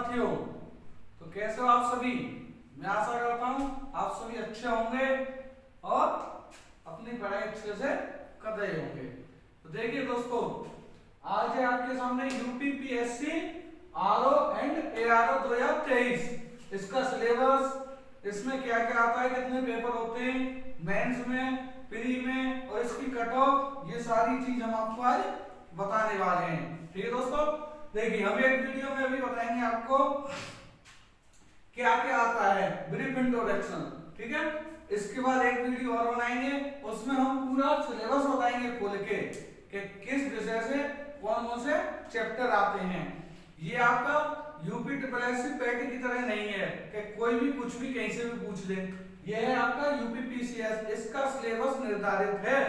साथियों, तो कैसे हो आप सभी। मैं आशा करता हूं आप सभी अच्छे होंगे और अपनी पढ़ाई अच्छे से कर रहे होंगे। तो देखिए दोस्तों, आज है आपके सामने यूपीपीएससी आरओ एंड एआरओ 2023। इसका सिलेबस, इसमें क्या क्या आता है, कितने पेपर होते हैं मेंस में, प्री में, और इसकी कट ऑफ, ये सारी चीज हम आपको आज बताने वाले हैं। ठीक है दोस्तों, देखिए हम एक वीडियो में अभी बताएंगे आपको क्या क्या आता है, ब्रीफ इंट्रोडक्शन। ठीक है, इसके बाद एक वीडियो और बनाएंगे, उसमें हम पूरा सिलेबस बताएंगे खोल के कि किस विषय से कौन कौन से चैप्टर आते हैं। ये आपका यूपी ट्रिपल पैट की तरह नहीं है कि कोई भी कुछ भी कहीं से भी पूछ ले। ये है आपका यूपीपीसीएस, इसका सिलेबस निर्धारित है,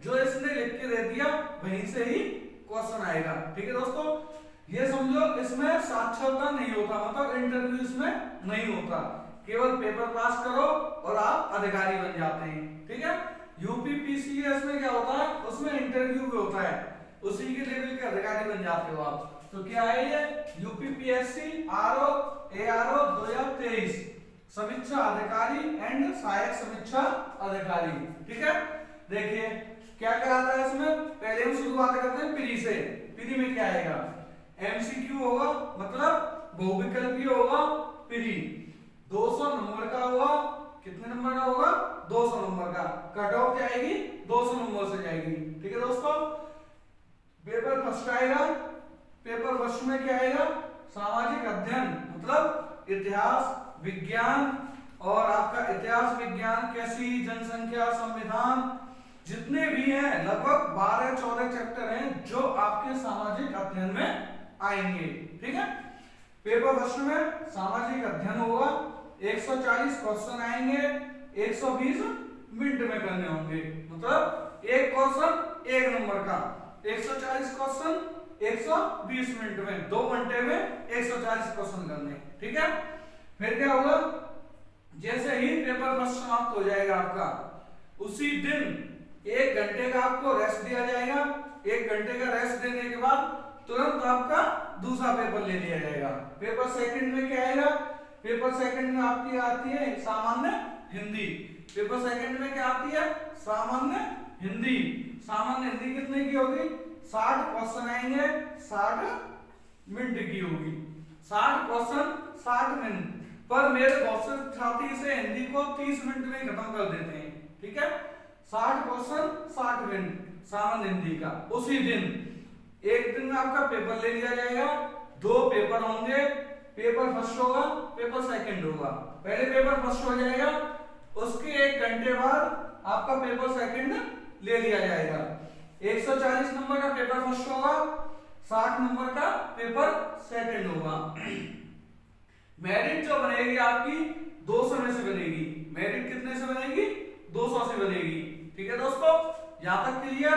जो इसने लिख के दे दिया वहीं से ही क्वेश्चन आएगा। ठीक है दोस्तों, ये समझो इसमें साक्षरता नहीं होता, मतलब इंटरव्यू इसमें नहीं होता, केवल पेपर पास करो और आप अधिकारी बन जाते हैं। ठीक है, यूपीपीसीएस में क्या होता है, उसमें इंटरव्यू भी होता है, उसी के लेवल के अधिकारी बन जाते हो आप। तो क्या है ये यूपीपीएससी आरओ एआरओ 2023 समीक्षा अधिकारी एंड सहायक समीक्षा अधिकारी। ठीक है, देखिए क्या क्या आता है इसमें। पहले हम शुरुआत करते हैं प्री से। प्री में क्या आएगा, एमसीक्यू होगा, मतलब बहुविकल्पीय होगा। प्री 200 नंबर का होगा। कितने नंबर का होगा, 200 नंबर का। कट ऑफ जाएगी 200 नंबर से जाएगी। ठीक है दोस्तों, पेपर फर्स्ट आएगा। पेपर फर्स्ट में क्या आएगा, सामाजिक अध्ययन, मतलब इतिहास विज्ञान, और आपका इतिहास विज्ञान, कृषि, जनसंख्या, संविधान, जितने भी हैं लगभग 12-14 चैप्टर हैं जो आपके सामाजिक अध्ययन में आएंगे। ठीक है, पेपर फर्स्ट में सामाजिक अध्ययन होगा, 140 क्वेश्चन आएंगे, 120 मिनट में करने होंगे, मतलब एक क्वेश्चन 1 नंबर का, 140 क्वेश्चन 120 मिनट में, 2 घंटे में 140 क्वेश्चन करने। ठीक है, फिर क्या होगा, जैसे ही पेपर फर्स्ट समाप्त हो जाएगा आपका, उसी दिन 1 घंटे का आपको रेस्ट दिया जाएगा। 1 घंटे का रेस्ट देने के बाद तुरंत आपका दूसरा पेपर ले लिया जाएगा। पेपर सेकंड में क्या आएगा, पेपर सेकंड में आपकी आती है सामान्य हिंदी। पेपर सेकंड में क्या आती है, सामान्य हिंदी। सामान्य हिंदी कितने की होगी, 60 क्वेश्चन आएंगे, 60 मिनट की होगी। 60 क्वेश्चन 60 मिनट, पर मेरे बहुत से छात्र इसे हिंदी को 30 मिनट में खत्म कर देते हैं। ठीक है, 60 क्वेश्चन 60 मिनट सामान्य हिंदी का। उसी दिन एक दिन में आपका पेपर ले लिया जाएगा। 2 पेपर होंगे, पेपर फर्स्ट होगा, पेपर सेकंड होगा। पहले पेपर फर्स्ट हो जाएगा, उसके 1 घंटे बाद आपका पेपर सेकंड ले लिया जाएगा। 140 नंबर का पेपर फर्स्ट होगा, 60 नंबर का पेपर सेकंड होगा। मेरिट जो बनेगी आपकी 200 में से बनेगी। मेरिट कितने से बनेगी, 200 से बनेगी। ठीक है दोस्तों, यहां तक क्लियर।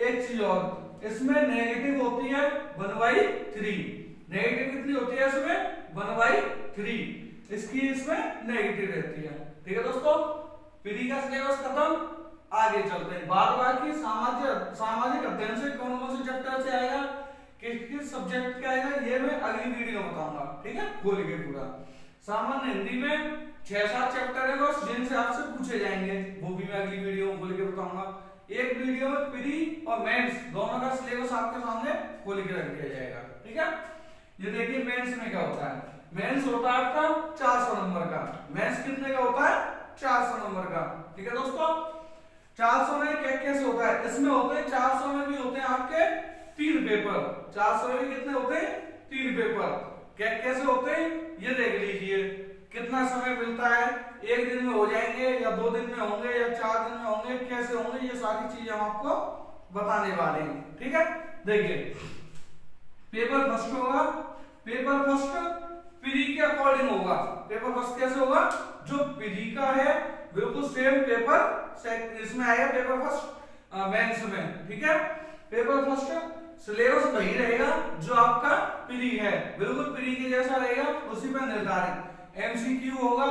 एक चीज और, इसमें नेगेटिव होती है 1/3। नेगेटिव कितनी होती है इसमें, 1/3 इसकी इसमें नेगेटिव रहती है। ठीक है दोस्तों, प्री का सिलेबस खत्म, आगे चलते हैं। बाद बाकी सामाजिक अध्ययन से कौन कौन से चैप्टर से आएगा, किस किस सब्जेक्ट का आएगा, ये मैं अगली वीडियो में बताऊंगा। ठीक है, खोल के पूरा। सामान्य हिंदी में 6-7 चैप्टर है बस, जिनसे आपसे पूछे जाएंगे, वो भी मैं अगली वीडियो में खोल के बताऊंगा। एक वीडियो में प्री और मेंस दोनों का सिलेबस आपके सामने खोल के रख दिया जाएगा। ठीक है, ये देखिए मेंस में क्या होता है। मेंस होता है आपका 400 नंबर का। मेंस कितने का होता है, 400 नंबर का। ठीक है दोस्तों, 400 में क्या कैसे होता है, इसमें होते हैं 400 में भी होते हैं आपके 3 पेपर। 400 में कितने होते हैं, 3 पेपर। क्या कैसे होते हैं ये देख लीजिए। कितना समय मिलता है, 1 दिन में हो जाएंगे या 2 दिन में होंगे या 4 दिन में होंगे, कैसे होंगे, ये सारी चीजें हम आपको बताने वाले हैं। ठीक है, देखिए पेपर फर्स्ट होगा। पेपर फर्स्ट प्री के अकॉर्डिंग होगा। पेपर फर्स्ट कैसे होगा, जो प्री का है बिल्कुल सेम पेपर इसमें आएगा, पेपर फर्स्ट मेंस में। ठीक है, पेपर फर्स्ट सिलेबस वही रहेगा जो आपका प्री है, बिल्कुल प्री के जैसा रहेगा, उसी पर निर्धारित। एमसीक्यू होगा,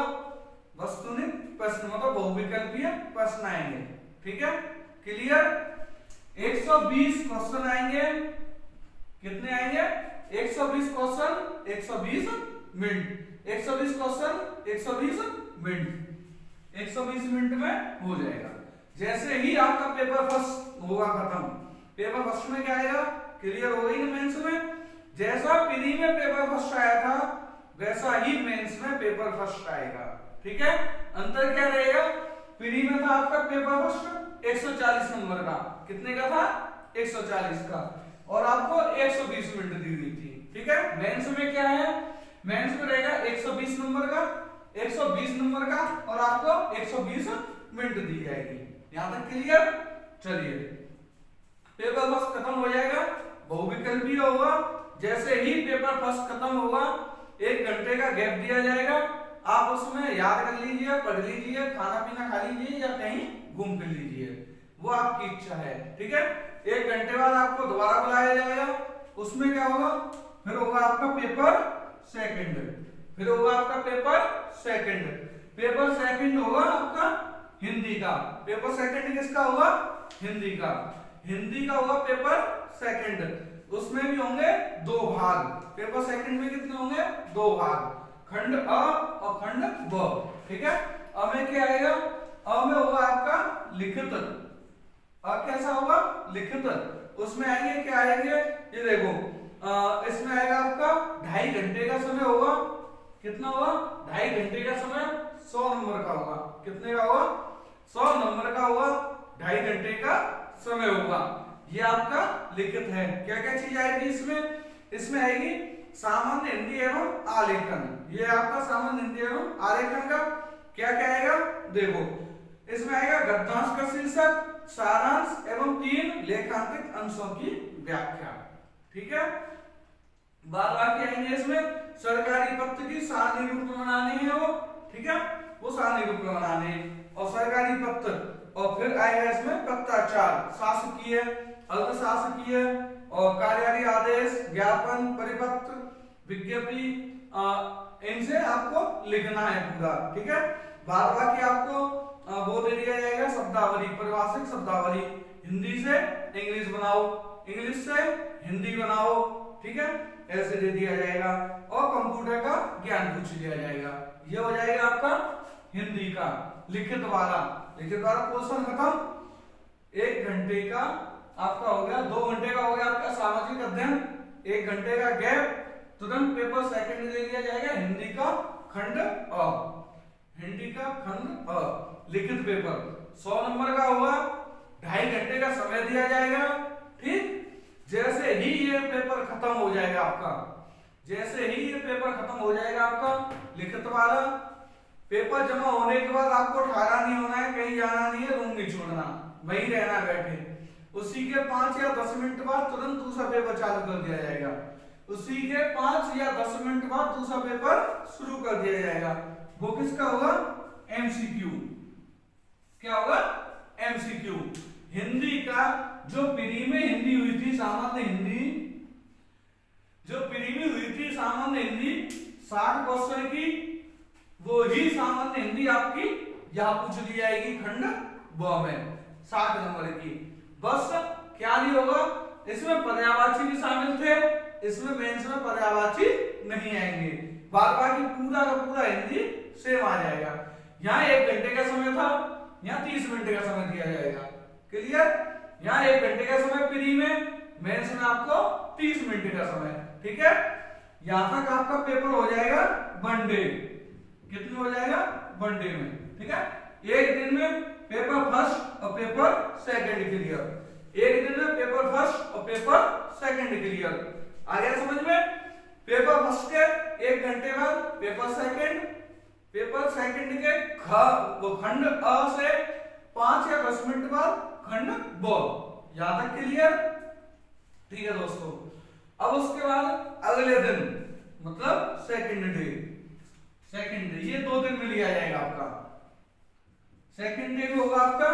वस्तुनिष्ठ प्रश्न, मतलब बहुविकल्पीय प्रश्न आएंगे। ठीक है, क्लियर। 120 क्वेश्चन आएंगे। कितने आएंगे, 120 question 120 minute, 120 question 120 minute, 120 minute में हो जाएगा। जैसे ही आपका पेपर फर्स्ट होगा खत्म, पेपर फर्स्ट में क्या आएगा, क्लियर हो गई ना मेंस में। जैसा प्री में पेपर फर्स्ट आया था वैसा ही मेंस में पेपर फर्स्ट आएगा, ठीक है। अंतर क्या रहेगा, प्री में था आपका पेपर फर्स्ट 140 नंबर का, कितने का था 140 का, और आपको 120 मिनट दी हुई थी, ठीक है। मेंस में क्या है, मेंस में रहेगा 120 नंबर का, 120 नंबर का, और आपको 120 मिनट दी जाएगी। यहां तक क्लियर। चलिए पेपर फर्स्ट खत्म हो जाएगा, बहुविकल्पी होगा। जैसे ही पेपर फर्स्ट खत्म होगा 1 घंटे का गैप दिया जाएगा, आप उसमें याद कर लीजिए, पढ़ लीजिए, खाना पीना खा लीजिए या कहीं घूम फिर लीजिए, वो आपकी इच्छा है, ठीक है। 1 घंटे बाद आपको दोबारा बुलाया जाएगा, उसमें क्या होगा, फिर होगा आपका पेपर सेकंड, फिर होगा आपका पेपर सेकंड। पेपर सेकंड होगा आपका हिंदी का, पेपर सेकंड किसका होगा, हिंदी का, हिंदी का होगा पेपर सेकंड। उसमें भी होंगे 2 भाग, पेपर सेकंड में कितने होंगे, 2 भाग, खंड अ और खंड ब, ठीक है। अ में क्या आएगा, अ में होगा आपका लिखित, अ कैसा होगा, लिखित। उसमें आएंगे क्या आएंगे, ये देखो, इसमें आएगा आपका 2.5 घंटे का समय होगा, कितना होगा, 2.5 घंटे का समय, 100 नंबर का होगा, कितने का होगा, 100 नंबर का होगा, 2.5 घंटे का समय होगा। ये आपका लिखित है। क्या क्या चीज आएगी इसमें, इसमें आएगी सामान्य हिंदी एवं आलेखन, ये आपका सामान्य हिंदी एवं आलेखन का क्या क्या आएगा, देखो इसमें आएगा गद्यांश का शीर्षक, सारांश एवं 3 लेखांकित अंशों की व्याख्या, ठीक है। बाद बाकी आएंगे इसमें सरकारी पत्र की सारणी रूप में बनानी है वो, ठीक है, वो सारणी रूप में बनाने हैं, और सरकारी पत्र, और फिर आएगा इसमें पत्राचार, शासकीय, अर्धशासकीय और कार्यालयीय आदेश, ज्ञापन, परिपत्र, विज्ञप्ति, इनसे आपको लिखना है पूरा, ठीक है। बाद बाकी आपको वो दे दिया जाएगा शब्दावली, परिभाषिक शब्दावली, हिंदी से इंग्लिश बनाओ, इंग्लिश से हिंदी बनाओ, ठीक है, ऐसे दे दिया जाएगा। और कंप्यूटर का ज्ञान पूछ लिया जाएगा। ये हो जाएगा आपका हिंदी का लिखित वाला, लिखित वाला पोर्शन खत्म। 1 घंटे का आपका हो गया, 2 घंटे का हो गया आपका सामाजिक अध्ययन, 1 घंटे का गैप, तुरंत पेपर सेकंड दे दिया जाएगा हिंदी का खंड अ, हिंदी का खंड अ, लिखित पेपर 100 नंबर का होगा, 2.5 घंटे का समय दिया जाएगा, ठीक। जैसे ही ये पेपर खत्म हो जाएगा आपका, जैसे ही ये पेपर खत्म हो जाएगा आपका लिखित वाला, पेपर जमा होने के बाद आपको ठहरा नहीं होना है, कहीं जाना नहीं है, रूम नहीं छोड़ना, वहीं रहना बैठे। उसी के 5 या 10 मिनट बाद तुरंत दूसरा पेपर चालू कर दिया जाएगा, उसी के 5 या 10 मिनट बाद दूसरा पेपर शुरू कर दिया जाएगा। वो किसका होगा, एमसीक्यू, क्या होगा, एमसीक्यू। हिंदी का जो प्री में हिंदी हुई थी सामान्य हिंदी, जो प्री में हुई थी सामान्य हिंदी 60 क्वेश्चन की, वो ही सामान्य हिंदी आपकी यहां पूछ ली जाएगी खंड ब में 60 नंबर की। बस क्या नहीं होगा, इसमें पर्यायवाची भी शामिल थे, इसमें मेंस में पर्यायवाची नहीं आएंगे, बाद बाकी पूरा का पूरा हिंदी सेम आ जाएगा। यहाँ 1 घंटे का समय था, यहाँ 30 मिनट का समय दिया जाएगा, क्लियर। यहाँ 1 घंटे का समय प्री में, मेंस में आपको 30 मिनट का समय, ठीक है। यहां तक आपका पेपर हो जाएगा 1 डे, कितने हो जाएगा 1 डे में, ठीक है। एक दिन में पेपर फर्स्ट और पेपर सेकंड क्लियर, एक दिन में पेपर फर्स्ट और पेपर सेकंड क्लियर, आ गया समझ में। पेपर फर्स्ट के 1 घंटे बाद पेपर सेकंड, पेपर सेकंड के खंड अ से 5 या 10 मिनट बाद खंड ब, यहां तक क्लियर, ठीक है दोस्तों। अब उसके बाद अगले दिन मतलब सेकंड डे, सेकंड डे ये 2 दिन में लिया जाएगा आपका। सेकंड डे में होगा आपका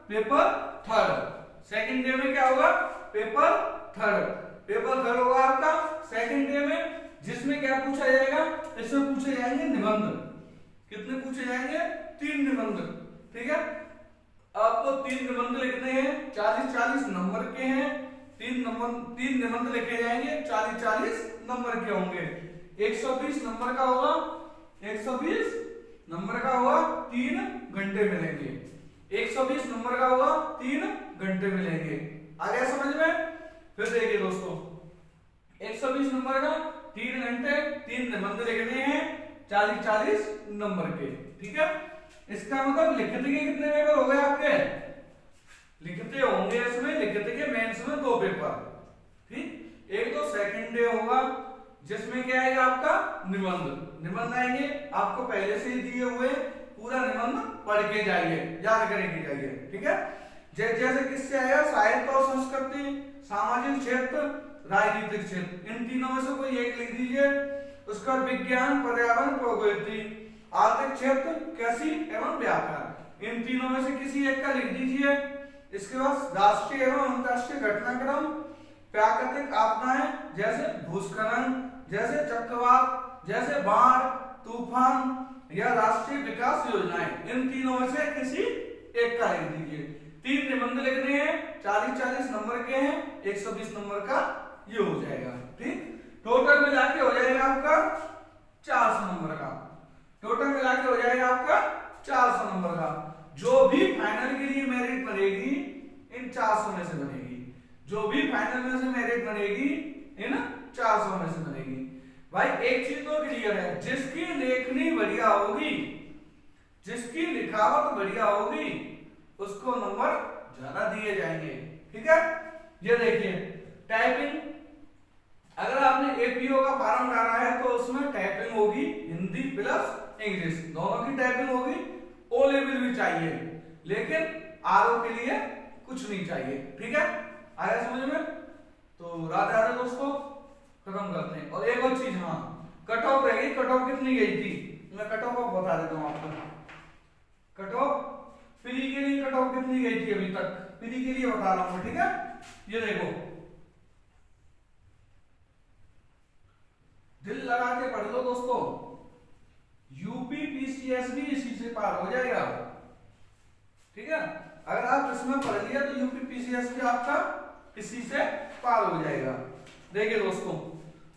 पेपर थर्ड, सेकंड डे में क्या होगा, पेपर थर्ड, पेपर थर्ड होगा आपका सेकंड डे में, जिसमें क्या पूछा जाएगा, इसमें पूछे जाएंगे निबंध, कितने पूछे जाएंगे, 3 निबंध, ठीक है। आपको 3 निबंध लिखने हैं, 40-40 नंबर के हैं, तीन निबंध लिखे जाएंगे, 40-40 नंबर के होंगे। 120 नंबर का होगा, 120 नंबर का होगा, 3 घंटे मिलेंगे। 120 नंबर का होगा, 3 घंटे मिलेंगे। आ गया समझ में? फिर देखिए दोस्तों, 120 नंबर का 3 घंटे, 3 निबंध लिखने हैं 40-40 नंबर के। ठीक है, इसका मतलब लिखित के कितने पेपर हो गए आपके? लिखते होंगे इसमें, लिखते के मेंस में 2 पेपर। ठीक, एक तो सेकंड डे होगा जिसमें क्या आएगा आपका निबंध आएंगे, आपको पहले से ही दिए हुए पूरा निबंध पढ़ के जाइए, याद करके जाइए। ठीक है, जैसे किससे आएगा? साहित्य और संस्कृति, सामाजिक क्षेत्र, राजनीतिक क्षेत्र, इन तीनों में से कोई एक लिख दीजिए। उसका विज्ञान, पर्यावरण, प्रौद्योगिकी, आर्थिक क्षेत्र, कृषि एवं व्यापार, इन तीनों में से किसी एक का लिख दीजिए। इसके बाद राष्ट्रीय एवं अंतरराष्ट्रीय घटनाक्रम, प्राकृतिक आपदाएं जैसे भूस्खलन, जैसे चक्रवात, जैसे बाढ़, तूफान या राष्ट्रीय विकास योजनाएं, इन तीनों में से किसी एक का लिख दीजिए। 3 निबंध लिखने हैं, 40-40 नंबर के हैं, 120 नंबर का ये हो जाएगा। ठीक, टोटल मिला के हो जाएगा आपका 400 नंबर का। टोटल मिला के हो जाएगा आपका 400 नंबर का। जो भी फाइनल के लिए मेरिट बनेगी इन 400 में से बनेगी। जो भी फाइनल में से मेरिट बनेगी इन 400 में से बनेगी। भाई एक चीज तो क्लियर है, जिसकी लेखनी बढ़िया होगी, जिसकी लिखावट बढ़िया होगी, उसको नंबर ज्यादा दिए जाएंगे। ठीक है, ये देखिए टाइपिंग, अगर आपने एपीओ का फॉर्म डाला है तो उसमें टाइपिंग होगी हिंदी प्लस इंग्लिश, दोनों की टाइपिंग होगी। ओ लेवल भी चाहिए, लेकिन आरओ के लिए कुछ नहीं चाहिए। ठीक है, आया समझ में? तो राधे राधे दोस्तों, खत्म करते हैं। और एक और चीज, हाँ, कट ऑफ रहेगी। कट ऑफ कितनी गई थी मैं कट ऑफ बता देता हूँ आपको। कट ऑफ प्री के लिए कट ऑफ कितनी गई थी अभी तक, प्री के लिए बता रहा हूँ। ठीक है, ये देखो, दिल लगा के पढ़ लो दोस्तों, यूपी पीसीएस भी इसी से पार हो जाएगा। ठीक है, अगर आप इसमें पढ़ लिया तो यूपी पीसीएस भी आपका इसी से पार हो जाएगा। देखिए दोस्तों,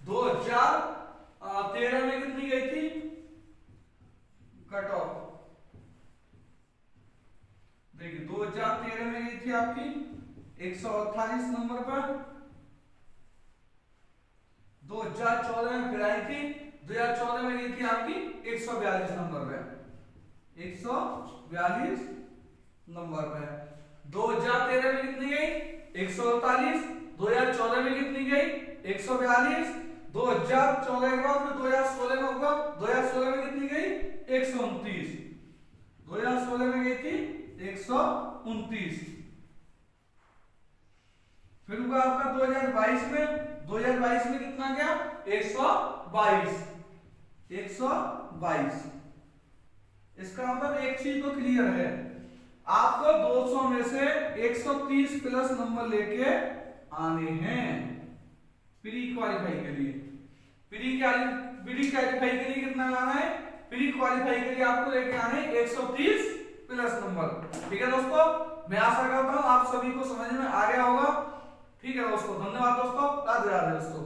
2013 में कितनी गई थी कट ऑफ? देखिए 2013 में गई थी आपकी 148 नंबर पर। 2014 में फिर आई थी, 2014 में गई थी आपकी 142 नंबर पे, 142 नंबर पे। 2013 में कितनी गई? 148। 2014 में कितनी गई? 142। 2014 के बाद फिर 2016 में होगा, 2016 में कितनी गई? 129। 2016 में गई थी 129। फिर होगा आपका 2022 में, 2022 में कितना गया? 122। 122। इसका मतलब एक चीज तो क्लियर है, आपको 200 में से 130 प्लस नंबर लेके आने हैं प्री क्वालिफाई के लिए। प्री क्वालिफाई के लिए कितना लाना है? प्री क्वालिफाई के लिए आपको लेके आने 130 प्लस नंबर। ठीक है दोस्तों, मैं आशा करता हूं आप सभी को समझ में आ गया होगा। ठीक है दोस्तों, धन्यवाद दोस्तों, राधे राधे दोस्तों।